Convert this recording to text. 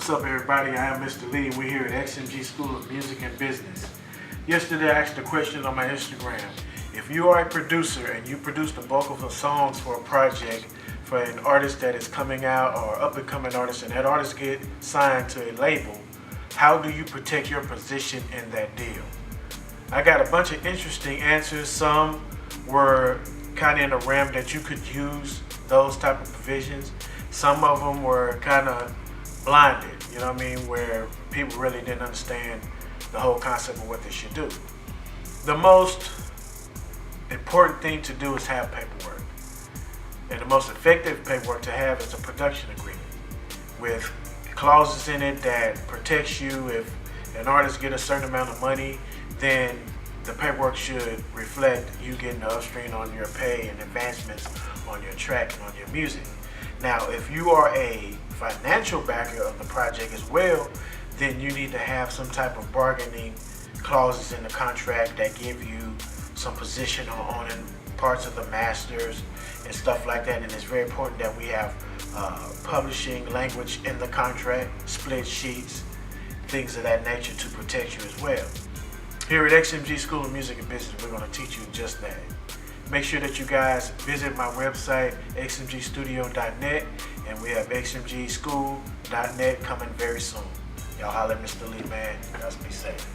What's up, everybody? I am Mr. Lee, and we're here at XMG School of Music and Business. Yesterday I asked a question on my Instagram. If you are a producer and you produce the bulk of the songs for a project for an artist that is coming out or up-and-coming artist, and that artist get signed to a label, how do you protect your position in that deal? I got a bunch of interesting answers. Some were kind of in the realm that you could use those type of provisions. Some of them were kind of blinded, you know what I mean, where people really didn't understand the whole concept of what they should do. The most important thing to do is have paperwork. And the most effective paperwork to have is a production agreement with clauses in it that protects you. If an artist get a certain amount of money, then the paperwork should reflect you getting the upstream on your pay and advancements on your track and on your music. Now, if you are a financial backer of the project as well, then you need to have some type of bargaining clauses in the contract that give you some position on parts of the masters and stuff like that. And it's very important that we have publishing language in the contract, split sheets, things of that nature to protect you as well. Here at XMG School of Music and Business, we're going to teach you just that. Make sure that you guys visit my website, xmgstudio.net, and we have xmgschool.net coming very soon. Y'all holler at Mr. Lee, man. Y'all be safe.